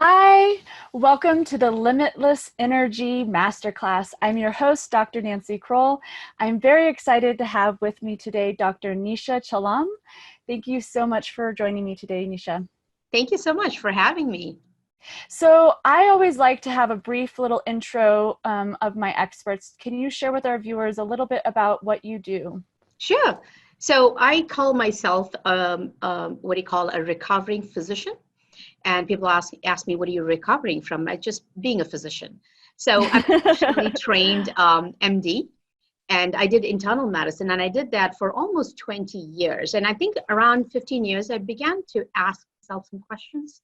Hi, welcome to the Limitless Energy Masterclass. I'm your host, Dr. Nancy Kroll. I'm very excited to have with me today Dr. Nisha Chellam. Thank you so much for joining me today, Nisha. Thank you so much for having me. So I always like to have a brief little intro of my experts. Can you share with our viewers a little bit about what you do? Sure. So I call myself what do you call a recovering physician? And people ask me, what are you recovering from? I just being a physician. So I'm professionally trained MD, and I did internal medicine, and I did that for almost 20 years. And I think around 15 years, I began to ask myself some questions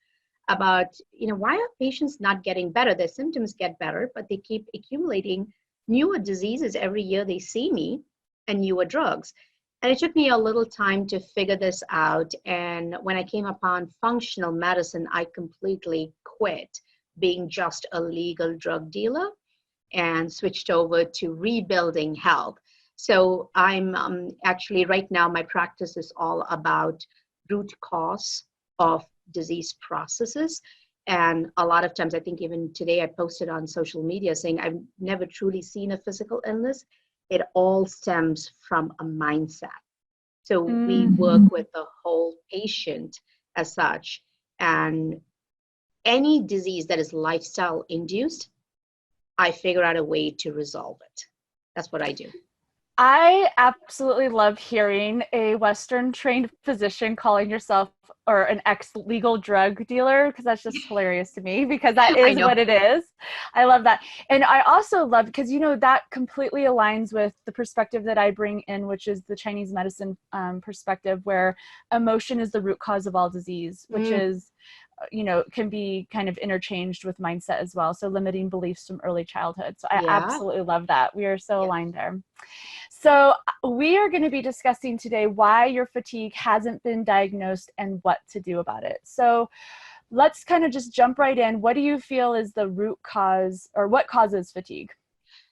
about, why are patients not getting better? Their symptoms get better, but they keep accumulating newer diseases every year they see me and newer drugs. And it took me a little time to figure this out. And when I came upon functional medicine, I completely quit being just a legal drug dealer and switched over to rebuilding health. So I'm actually right now, my practice is all about root cause of disease processes. And a lot of times, I think even today I posted on social media saying I've never truly seen a physical illness. It all stems from a mindset. So we work with the whole patient as such. And any disease that is lifestyle induced, I figure out a way to resolve it. That's what I do. I absolutely love hearing a Western trained physician calling yourself or an ex-legal drug dealer, because that's just hilarious to me, because that I is know. what it is. I love that. And I also love, because that completely aligns with the perspective that I bring in, which is the Chinese medicine perspective, where emotion is the root cause of all disease, which is can be kind of interchanged with mindset as well. So limiting beliefs from early childhood. So I Yeah. absolutely love that. We are so Yes. aligned there. So we are going to be discussing today why your fatigue hasn't been diagnosed and what to do about it. So let's kind of just jump right in. What do you feel is the root cause, or what causes fatigue?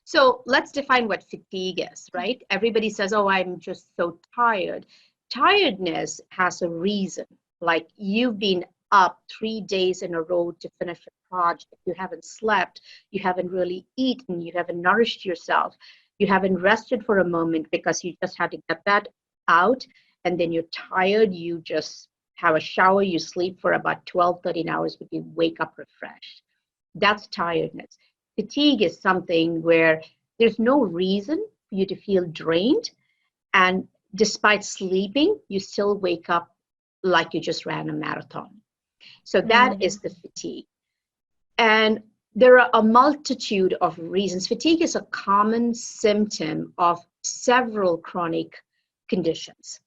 So let's define what fatigue is, right? Everybody says, oh, I'm just so tired. Tiredness has a reason. Like you've been up 3 days in a row to finish a project. You haven't slept. You haven't really eaten. You haven't nourished yourself. You haven't rested for a moment because you just had to get that out. And then you're tired. You just have a shower. You sleep for about 12, 13 hours, but you wake up refreshed. That's tiredness. Fatigue is something where there's no reason for you to feel drained. And despite sleeping, you still wake up like you just ran a marathon. So that is the fatigue. And there are a multitude of reasons. Fatigue is a common symptom of several chronic conditions.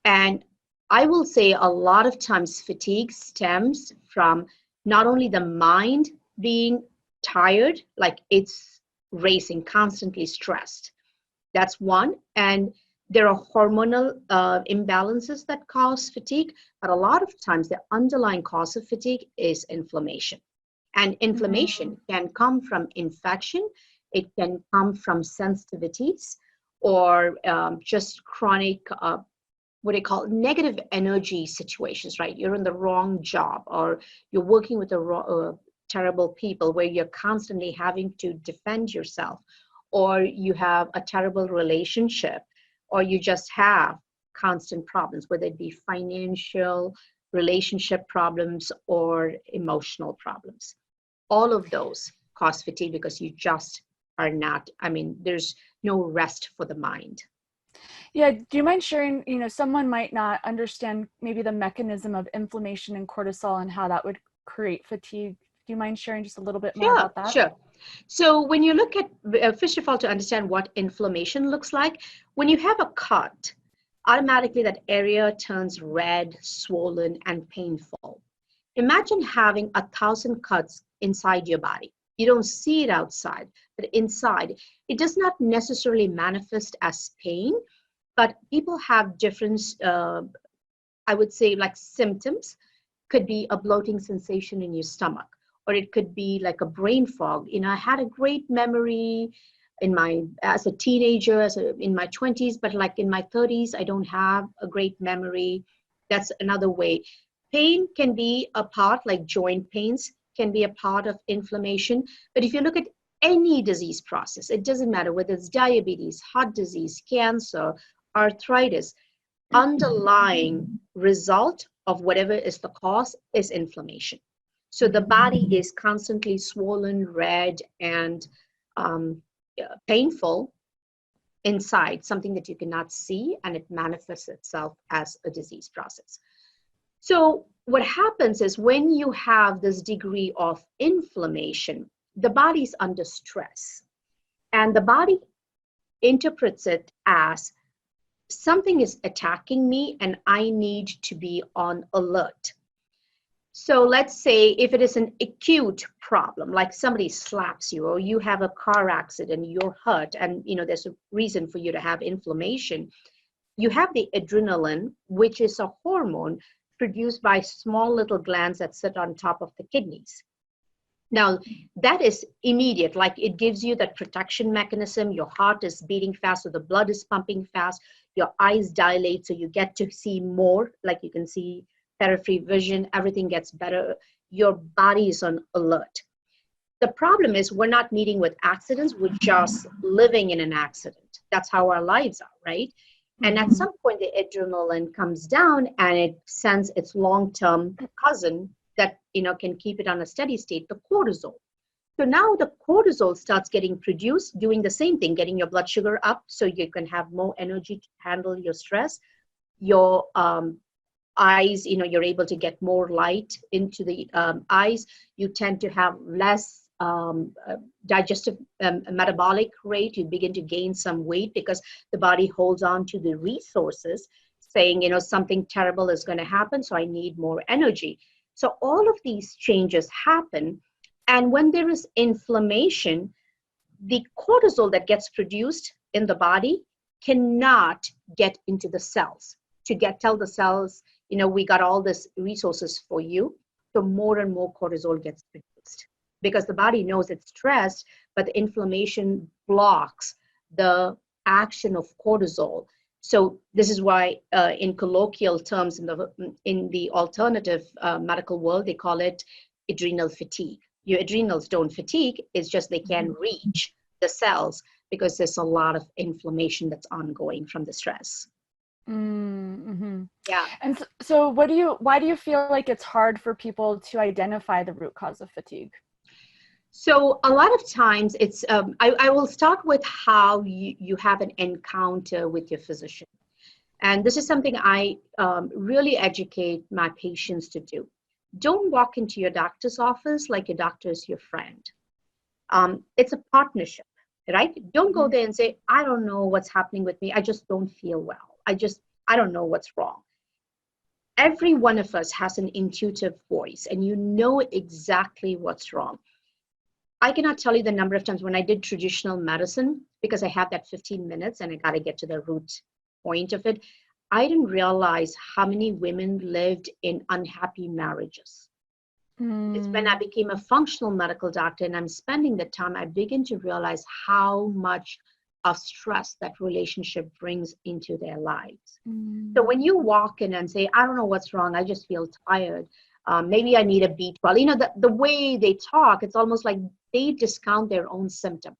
And I will say a lot of times fatigue stems from not only the mind being tired, like it's racing, constantly stressed. That's one. And there are hormonal imbalances that cause fatigue, but a lot of times the underlying cause of fatigue is inflammation. And inflammation can come from infection, it can come from sensitivities, or just chronic what they call negative energy situations, right? You're in the wrong job, or you're working with terrible people where you're constantly having to defend yourself, or you have a terrible relationship, or you just have constant problems, whether it be financial, relationship problems, or emotional problems. All of those cause fatigue because you just are not, there's no rest for the mind. Yeah, do you mind sharing, someone might not understand maybe the mechanism of inflammation and cortisol and how that would create fatigue. Do you mind sharing just a little bit more Sure, about that? sure. So when you look at, first of all, to understand what inflammation looks like, when you have a cut, automatically that area turns red, swollen, and painful. Imagine having 1,000 cuts inside your body. You don't see it outside, but inside, it does not necessarily manifest as pain, but people have different, I would say, like symptoms. Could be a bloating sensation in your stomach, or it could be like a brain fog. I had a great memory as a teenager, in my 20s, but like in my 30s, I don't have a great memory. That's another way. Pain can be a part, like joint pains can be a part of inflammation. But if you look at any disease process, it doesn't matter whether it's diabetes, heart disease, cancer, arthritis, underlying result of whatever is the cause is inflammation. So the body is constantly swollen, red, and painful inside, something that you cannot see, and it manifests itself as a disease process. So what happens is when you have this degree of inflammation, the body's under stress, and the body interprets it as something is attacking me and I need to be on alert. So let's say if it is an acute problem, like somebody slaps you or you have a car accident, you're hurt, and there's a reason for you to have inflammation. You have the adrenaline, which is a hormone produced by small little glands that sit on top of the kidneys. Now, that is immediate, like it gives you that protection mechanism. Your heart is beating fast, so the blood is pumping fast. Your eyes dilate, so you get to see more, like you can see periphery vision, everything gets better. Your body is on alert. The problem is we're not meeting with accidents, we're just living in an accident. That's how our lives are, right? And at some point, the adrenaline comes down and it sends its long-term cousin that can keep it on a steady state, the cortisol. So now the cortisol starts getting produced, doing the same thing, getting your blood sugar up so you can have more energy to handle your stress. Your eyes, you're able to get more light into the eyes. You tend to have less digestive metabolic rate. You begin to gain some weight because the body holds on to the resources, saying, something terrible is going to happen, so I need more energy. So all of these changes happen. And when there is inflammation, the cortisol that gets produced in the body cannot get into the cells to tell the cells, we got all this resources for you. So more and more cortisol gets produced because the body knows it's stressed, but the inflammation blocks the action of cortisol. So this is why in colloquial terms, in the alternative medical world, they call it adrenal fatigue. Your adrenals don't fatigue, it's just they can't reach the cells because there's a lot of inflammation that's ongoing from the stress. Mm-hmm. Yeah. And so why do you feel like it's hard for people to identify the root cause of fatigue? So a lot of times it's, I will start with how you have an encounter with your physician. And this is something I really educate my patients to do. Don't walk into your doctor's office like your doctor is your friend. It's a partnership, right? Don't go there and say, I don't know what's happening with me. I just don't feel well. I don't know what's wrong. Every one of us has an intuitive voice and you know exactly what's wrong. I cannot tell you the number of times when I did traditional medicine, because I have that 15 minutes and I got to get to the root point of it. I didn't realize how many women lived in unhappy marriages. It's when I became a functional medical doctor and I'm spending the time, I begin to realize how much of stress that relationship brings into their lives. So when you walk in and say, I don't know what's wrong, I just feel tired. Maybe I need a B12. The way they talk, it's almost like they discount their own symptom.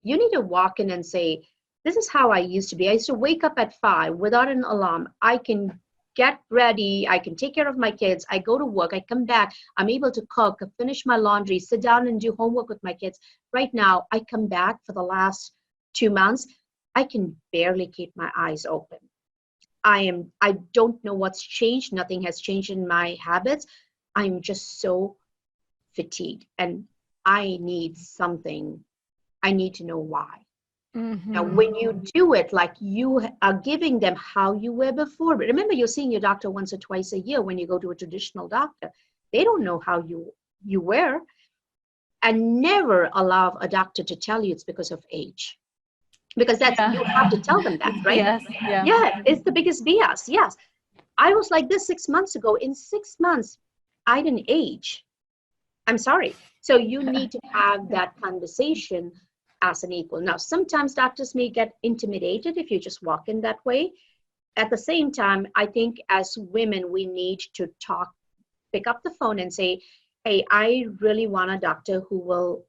You need to walk in and say, this is how I used to be. I used to wake up at 5 without an alarm. I can get ready. I can take care of my kids. I go to work. I come back. I'm able to cook, finish my laundry, sit down and do homework with my kids. Right now, I come back for the last 2 months. I can barely keep my eyes open. I don't know what's changed. Nothing has changed in my habits. I'm just so fatigued and I need something. I need to know why. Now, when you do it, like you are giving them how you were before, but remember you're seeing your doctor once or twice a year when you go to a traditional doctor. They don't know how you were, and never allow a doctor to tell you it's because of age. Because you have to tell them that, right? Yes. Yeah, it's the biggest BS. Yes. I was like this 6 months ago. In 6 months, I didn't age. I'm sorry. So you need to have that conversation as an equal. Now, sometimes doctors may get intimidated if you just walk in that way. At the same time, I think as women, we need to pick up the phone and say, hey, I really want a doctor who will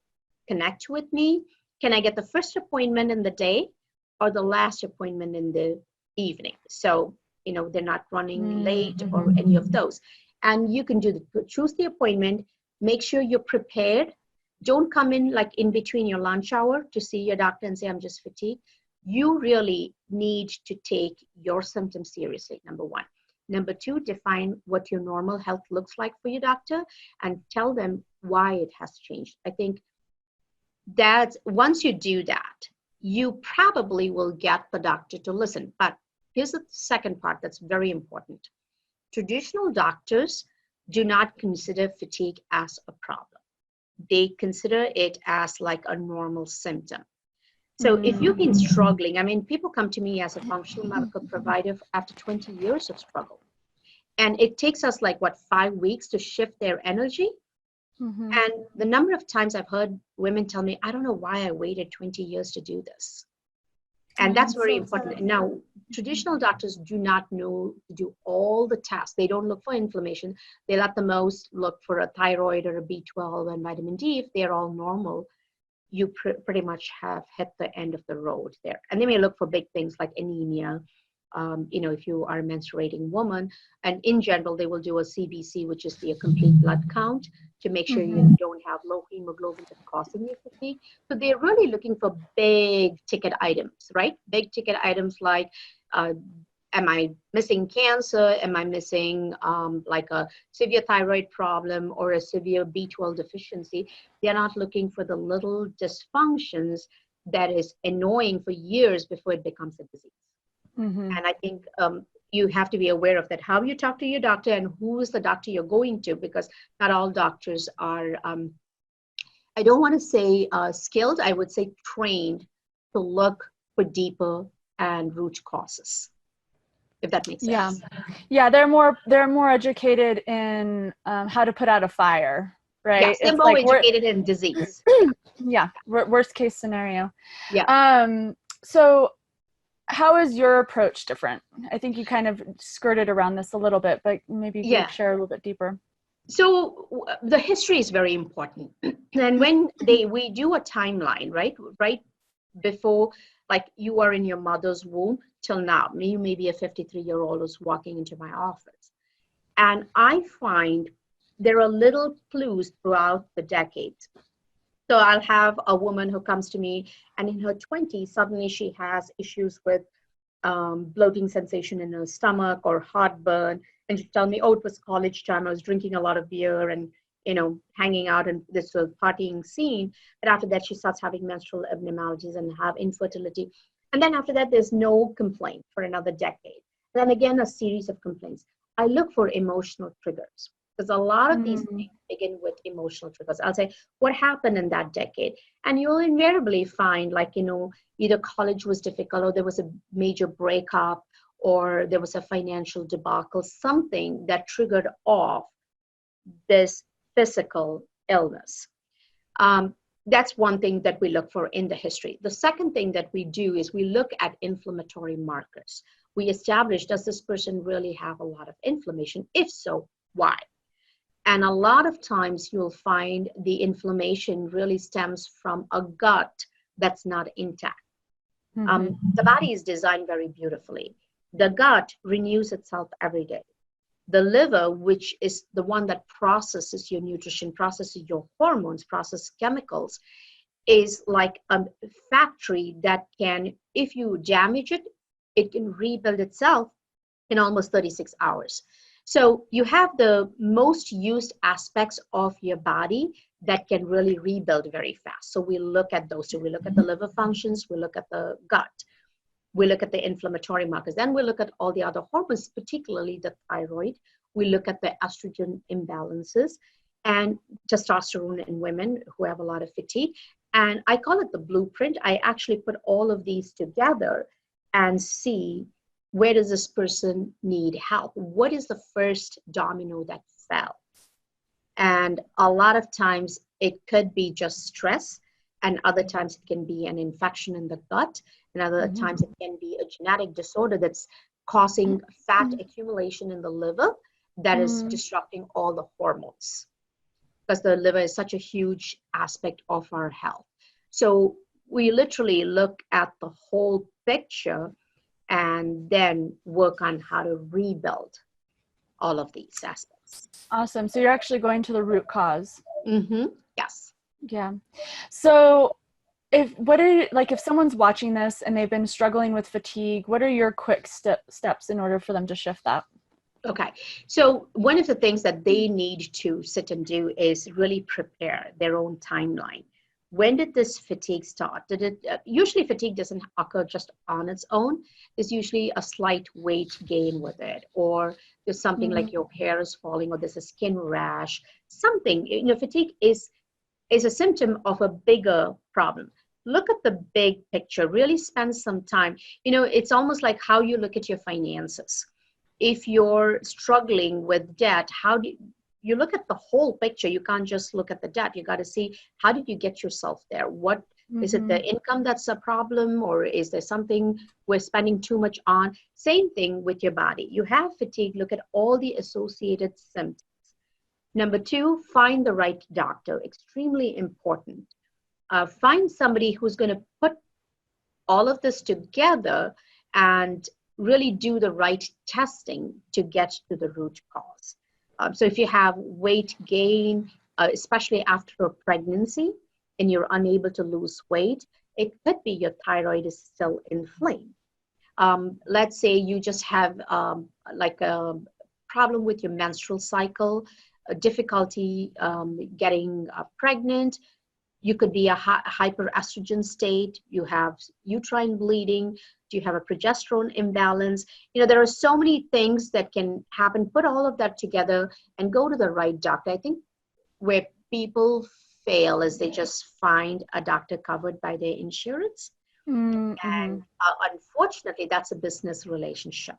connect with me. Can I get the first appointment in the day or the last appointment in the evening? So, they're not running late or any of those. And you can choose the appointment, make sure you're prepared. Don't come in like in between your lunch hour to see your doctor and say, I'm just fatigued. You really need to take your symptoms seriously, number one. Number two, define what your normal health looks like for your doctor and tell them why it has changed. I think that once you do that, you probably will get the doctor to listen. But here's the second part that's very important. Traditional doctors do not consider fatigue as a problem. They consider it as like a normal symptom. So if you've been struggling, I mean, people come to me as a functional medical provider after 20 years of struggle. And it takes us like, 5 weeks to shift their energy. And the number of times I've heard women tell me, I don't know why I waited 20 years to do this. And that's very important. Now, traditional doctors do not know to do all the tests. They don't look for inflammation. They'll at the most look for a thyroid or a B12 and vitamin D. If they're all normal, you pretty much have hit the end of the road there. And they may look for big things like anemia, if you are a menstruating woman. And in general, they will do a CBC, which is the complete blood count, to make sure you don't have low hemoglobin that's causing you fatigue. So they're really looking for big ticket items, right? Big ticket items like, am I missing cancer? Am I missing like a severe thyroid problem or a severe B12 deficiency? They're not looking for the little dysfunctions that is annoying for years before it becomes a disease. And I think you have to be aware of that, how you talk to your doctor and who is the doctor you're going to, because not all doctors are, I don't want to say skilled, I would say trained to look for deeper and root causes, if that makes sense. Yeah, they're more educated in how to put out a fire, right? Yes, they're more educated in disease. Yeah, worst case scenario. Yeah. So how is your approach different? I think you kind of skirted around this a little bit, but maybe you could share a little bit deeper. So the history is very important. And when we do a timeline, right before, like you are in your mother's womb till now, you may be a 53-year-old who's walking into my office. And I find there are little clues throughout the decades. So I'll have a woman who comes to me and in her 20s, suddenly she has issues with bloating sensation in her stomach or heartburn. And she tell me, oh, it was college time. I was drinking a lot of beer and, hanging out and this was partying scene. But after that, she starts having menstrual abnormalities and have infertility. And then after that, there's no complaint for another decade. Then again, a series of complaints. I look for emotional triggers. Because a lot of these things begin with emotional triggers. I'll say, what happened in that decade? And you'll invariably find like, either college was difficult or there was a major breakup or there was a financial debacle, something that triggered off this physical illness. That's one thing that we look for in the history. The second thing that we do is we look at inflammatory markers. We establish, does this person really have a lot of inflammation? If so, why? And a lot of times you'll find the inflammation really stems from a gut that's not intact. The body is designed very beautifully. The gut renews itself every day. The liver, which is the one that processes your nutrition, processes your hormones, processes chemicals, is like a factory that can, if you damage it, it can rebuild itself in almost 36 hours. So you have the most used aspects of your body that can really rebuild very fast. So we look at those. So we look at the liver functions, we look at the gut, we look at the inflammatory markers. Then we look at all the other hormones, particularly the thyroid. We look at the estrogen imbalances and testosterone in women who have a lot of fatigue. And I call it the blueprint. I actually put all of these together and see, where does this person need help? What is the first domino that fell? And a lot of times it could be just stress, and other times it can be an infection in the gut, and other times it can be a genetic disorder that's causing fat accumulation in the liver that is disrupting all the hormones. because the liver is such a huge aspect of our health. So we literally look at the whole picture and then work on how to rebuild all of these aspects. Awesome. So you're actually going to the root cause. Mm-hmm. Yes. Yeah. So if someone's watching this and they've been struggling with fatigue, what are your quick steps in order for them to shift that? Okay. So one of the things that they need to sit and do is really prepare their own timeline. When did this fatigue start? Did it usually fatigue doesn't occur just on its own. There's usually a slight weight gain with it, or there's something like your hair is falling, or there's a skin rash, something. Fatigue is a symptom of a bigger problem. Look at the big picture, really spend some time. It's almost like how you look at your finances. If you're struggling with debt, how do you look at the whole picture? You can't just look at the debt. You got to see, how did you get yourself there? What is it, the income that's a problem, or is there something we're spending too much on? Same thing with your body. You have fatigue, look at all the associated symptoms. Number two, find the right doctor. Extremely important. Find somebody who's going to put all of this together and really do the right testing to get to the root cause. So if you have weight gain, especially after a pregnancy, and you're unable to lose weight, it could be your thyroid is still inflamed. Let's say you just have like a problem with your menstrual cycle, a difficulty getting pregnant. You could be a hyperestrogen state. You have uterine bleeding. Do you have a progesterone imbalance? There are so many things that can happen. Put all of that together and go to the right doctor. I think where people fail is they just find a doctor covered by their insurance. And unfortunately, that's a business relationship.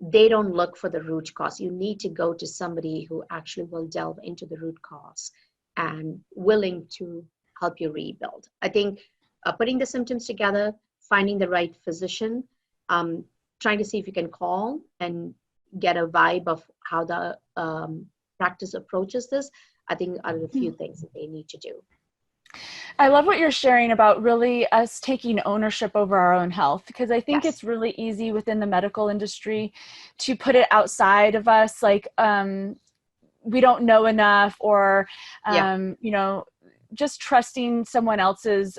They don't look for the root cause. You need to go to somebody who actually will delve into the root cause and willing to help you rebuild. I think putting the symptoms together, finding the right physician, trying to see if you can call and get a vibe of how the practice approaches this, I think are the few things that they need to do. I love what you're sharing about really us taking ownership over our own health, because I think it's really easy within the medical industry to put it outside of us, like we don't know enough, or just trusting someone else's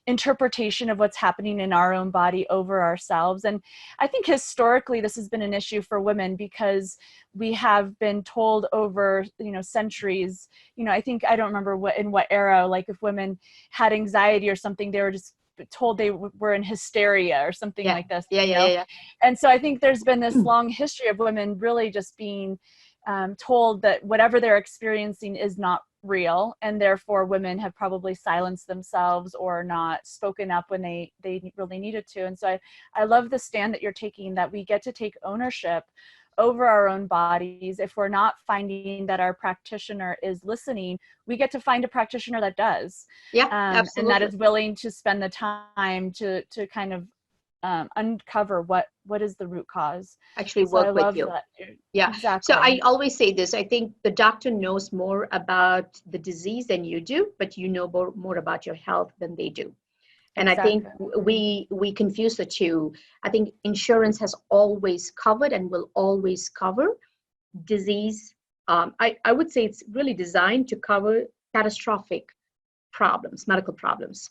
interpretation of what's happening in our own body over ourselves. And I think historically this has been an issue for women, because we have been told over centuries, I think, I don't remember in what era, like if women had anxiety or something, they were just told they were in hysteria or something like this. And so I think there's been this long history of women really just being told that whatever they're experiencing is not real, and therefore women have probably silenced themselves or not spoken up when they really needed to. And so I love the stand that you're taking, that we get to take ownership over our own bodies. If we're not finding that our practitioner is listening, we get to find a practitioner that does. Absolutely. And that is willing to spend the time to kind of uncover what is the root cause. Actually work with you. Exactly. So I always say this, I think the doctor knows more about the disease than you do, but you know more about your health than they do. And I think we confuse the two. I think insurance has always covered and will always cover disease. I would say it's really designed to cover catastrophic problems, medical problems.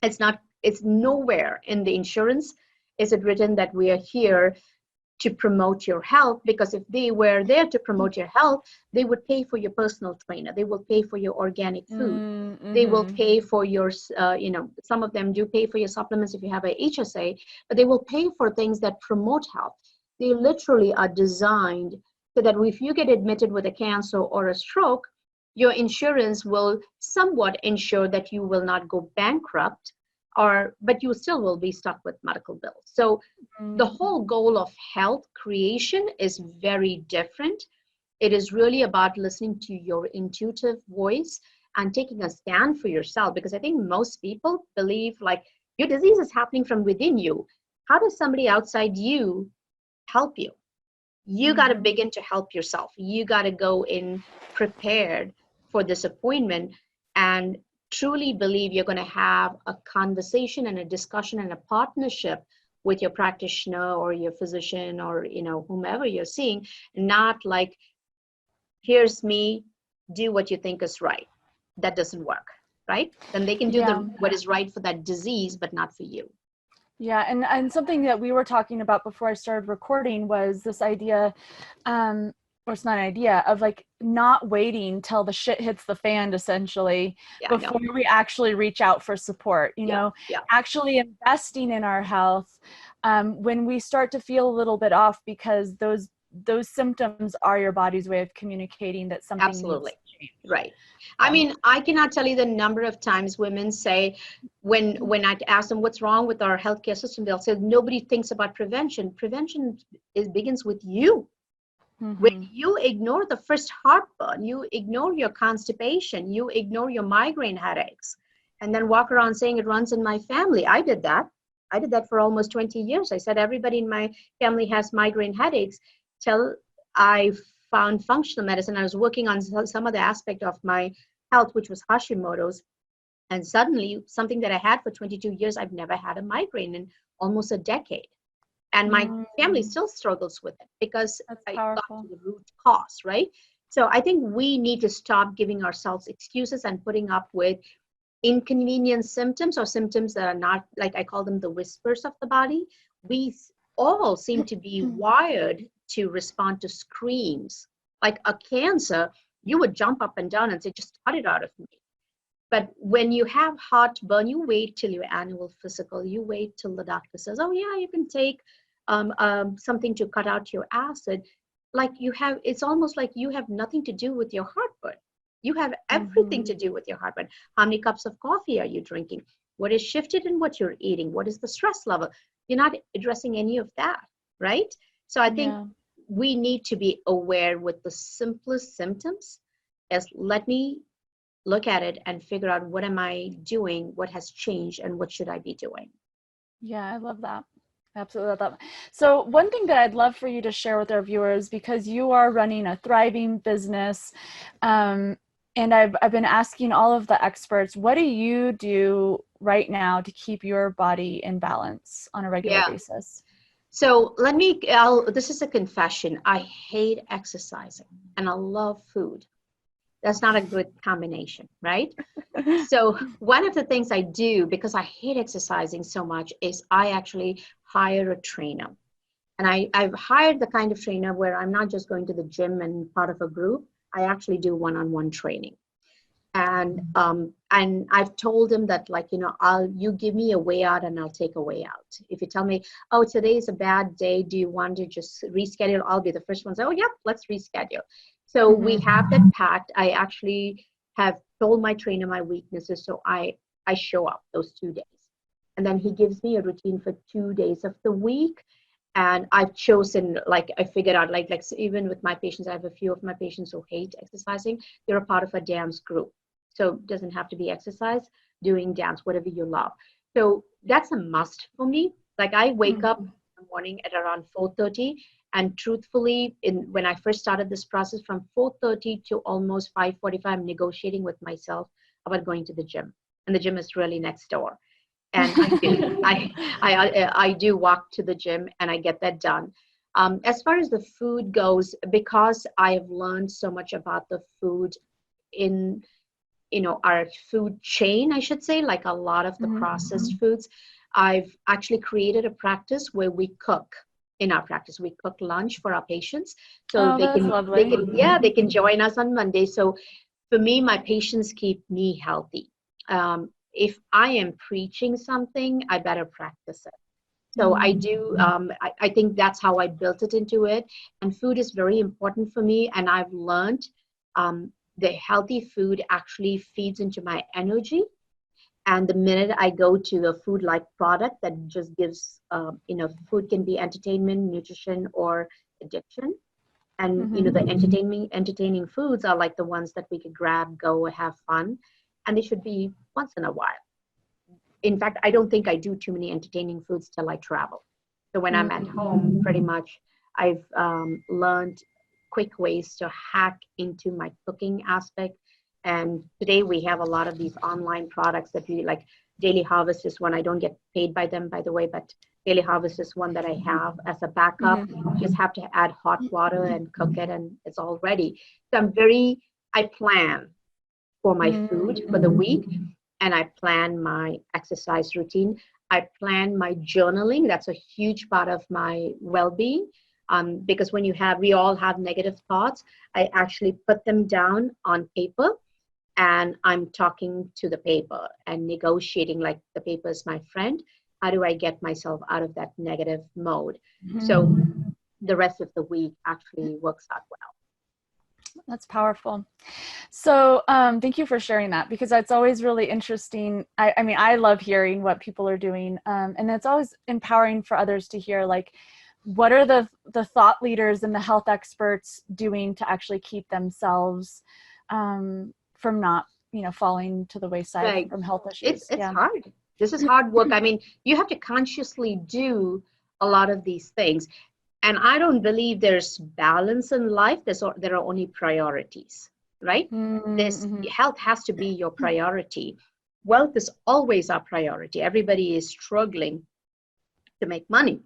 It's nowhere in the insurance is it written that we are here to promote your health, because if they were there to promote your health, they would pay for your personal trainer. They will pay for your organic food. They will pay for your, some of them do pay for your supplements if you have a HSA, but they will pay for things that promote health. They literally are designed so that if you get admitted with a cancer or a stroke, your insurance will somewhat ensure that you will not go bankrupt, but you still will be stuck with medical bills. So the whole goal of health creation is very different. It is really about listening to your intuitive voice and taking a stand for yourself, because I think most people believe like your disease is happening from within you. How does somebody outside you help you? You got to begin to help yourself. You got to go in prepared for this appointment and truly believe you're going to have a conversation and a discussion and a partnership with your practitioner or your physician or, you know, whomever you're seeing, not like, here's me, do what you think is right. That doesn't work, right? Then they can do Yeah. what is right for that disease, but not for you. Yeah, and something that we were talking about before I started recording was this idea, or it's not an idea, of like not waiting till the shit hits the fan, essentially, before we actually reach out for support, you know, actually investing in our health when we start to feel a little bit off, because those symptoms are your body's way of communicating that something needs to change. Right. I mean, I cannot tell you the number of times women say, when I ask them what's wrong with our healthcare system, they'll say nobody thinks about prevention. Prevention begins with you. When you ignore the first heartburn, you ignore your constipation, you ignore your migraine headaches, and then walk around saying it runs in my family. I did that. I did that for almost 20 years. I said everybody in my family has migraine headaches till I found functional medicine. I was working on some other aspect of my health, which was Hashimoto's. And suddenly, something that I had for 22 years, I've never had a migraine in almost a decade. And my family still struggles with it because I got to the root cause, right? So I think we need to stop giving ourselves excuses and putting up with inconvenient symptoms or symptoms that are not, like I call them the whispers of the body. We all seem to be wired to respond to screams. Like a cancer, you would jump up and down and say, just cut it out of me. But when you have heartburn, you wait till your annual physical, you wait till the doctor says, oh yeah, you can take something to cut out your acid. Like you have, it's almost like you have nothing to do with your heartburn. You have everything to do with your heartburn. How many cups of coffee are you drinking? What is shifted in what you're eating? What is the stress level? You're not addressing any of that, right? So I think we need to be aware with the simplest symptoms as let me look at it and figure out what am I doing, what has changed, and what should I be doing. Yeah, I love that. Absolutely love that. So one thing that I'd love for you to share with our viewers, because you are running a thriving business, and I've been asking all of the experts, what do you do right now to keep your body in balance on a regular basis? So this is a confession. I hate exercising and I love food. That's not a good combination, right? So one of the things I do, because I hate exercising so much, is I actually hire a trainer. And I've hired the kind of trainer where I'm not just going to the gym and part of a group. I actually do one-on-one training. And I've told him that, like, you know, you give me a way out and I'll take a way out. If you tell me, oh, today is a bad day, do you want to just reschedule? I'll be the first one to say, oh, yeah, let's reschedule. So we have that pact. I actually have told my trainer my weaknesses, so I show up those 2 days. And then he gives me a routine for 2 days of the week. And I've chosen, like, I figured out, like even with my patients, I have a few of my patients who hate exercising. They're a part of a dance group. So it doesn't have to be exercise, doing dance, whatever you love. So that's a must for me. Like I wake up in the morning at around 4:30. And truthfully, when I first started this process, from 4:30 to almost 5:45, I'm negotiating with myself about going to the gym. And the gym is really next door. And I do walk to the gym and I get that done. As far as the food goes, because I have learned so much about the food in, you know, our food chain, I should say, like a lot of the processed foods, I've actually created a practice where we cook. In our practice, we cook lunch for our patients, so they can join us on Monday. So for me, my patients keep me healthy. If I am preaching something, I better practice it. So I do. I think that's how I built it into it. And food is very important for me. And I've learned the healthy food actually feeds into my energy. And the minute I go to a food-like product that just gives, you know, food can be entertainment, nutrition, or addiction. And, you know, the entertaining foods are like the ones that we could grab, go, have fun. And they should be once in a while. In fact, I don't think I do too many entertaining foods till I travel. So when I'm at home, pretty much, I've learned quick ways to hack into my cooking aspect. And today we have a lot of these online products that we like. Daily Harvest is one. I don't get paid by them, by the way, but Daily Harvest is one that I have as a backup. Mm-hmm. Just have to add hot water and cook it, and it's all ready. So I plan for my food for the week, and I plan my exercise routine. I plan my journaling. That's a huge part of my well-being. Because we all have negative thoughts. I actually put them down on paper, and I'm talking to the paper and negotiating like the paper is my friend. How do I get myself out of that negative mode? Mm-hmm. So the rest of the week actually works out well. That's powerful. So thank you for sharing that, because that's always really interesting. I mean, I love hearing what people are doing. And it's always empowering for others to hear, like, what are the thought leaders and the health experts doing to actually keep themselves from not, falling to the wayside Right. from health issues. It's hard. This is hard work. I mean, you have to consciously do a lot of these things. And I don't believe there's balance in life. There are only priorities, right? This health has to be your priority. Wealth is always our priority. Everybody is struggling to make money.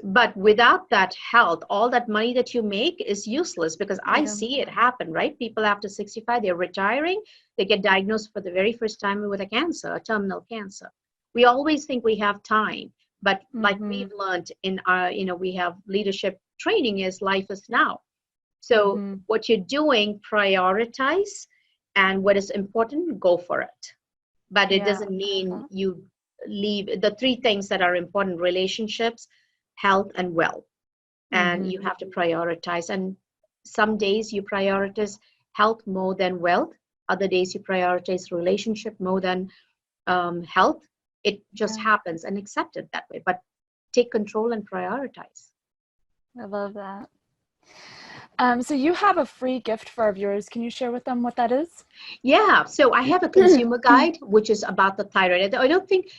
But without that health, all that money that you make is useless, because I see it happen, right? People after 65, they're retiring, they get diagnosed for the very first time with a cancer, a terminal cancer. We always think we have time, but like we've learned in our, we have leadership training, is life is now. So what you're doing, prioritize, and what is important, go for it. But it doesn't mean you leave the three things that are important: relationships, health, and wealth. And you have to prioritize. And some days you prioritize health more than wealth. Other days you prioritize relationship more than health. It just happens, and accept it that way. But take control and prioritize. I love that. So you have a free gift for our viewers. Can you share with them what that is? Yeah. So I have a consumer guide, which is about the thyroid. I don't think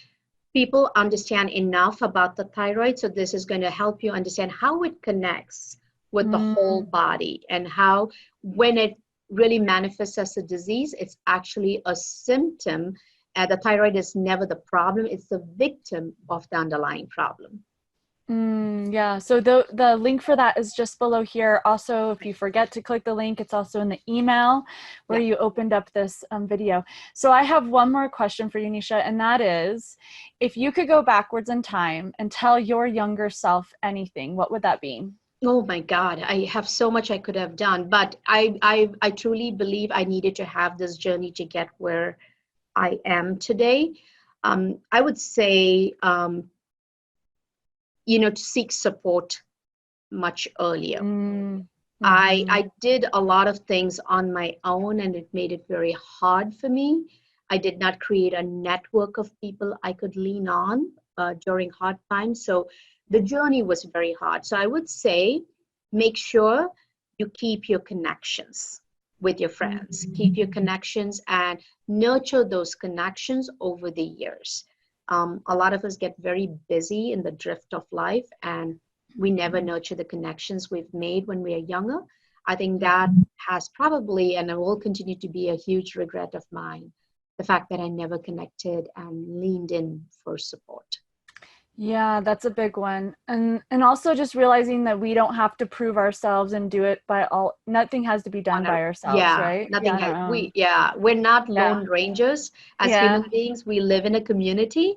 people understand enough about the thyroid. So this is going to help you understand how it connects with the whole body, and how when it really manifests as a disease, it's actually a symptom. The thyroid is never the problem. It's the victim of the underlying problem. Yeah, so the link for that is just below here. Also, if you forget to click the link, it's also in the email where you opened up this video. So I have one more question for you, Nisha, and that is, if you could go backwards in time and tell your younger self anything, what would that be? Oh my God, I have so much I could have done, but I truly believe I needed to have this journey to get where I am today. I would say, to seek support much earlier. I did a lot of things on my own, and it made it very hard for me. I did not create a network of people I could lean on during hard times. So the journey was very hard. So I would say, make sure you keep your connections with your friends. Keep your connections and nurture those connections over the years. A lot of us get very busy in the drift of life, and we never nurture the connections we've made when we are younger. I think that has probably, and it will continue to be, a huge regret of mine, the fact that I never connected and leaned in for support. Yeah, that's a big one. And also just realizing that we don't have to prove ourselves and do it nothing has to be done by ourselves, right? We're not lone rangers as human beings. We live in a community,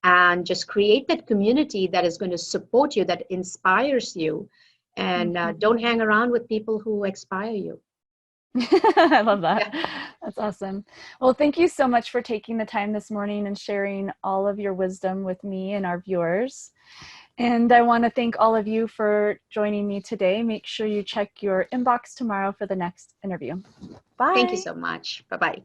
and just create that community that is going to support you, that inspires you, and don't hang around with people who inspire you. I love that. That's awesome. Well, thank you so much for taking the time this morning and sharing all of your wisdom with me and our viewers. And I want to thank all of you for joining me today. Make sure you check your inbox tomorrow for the next interview. Bye. Thank you so much. Bye-bye.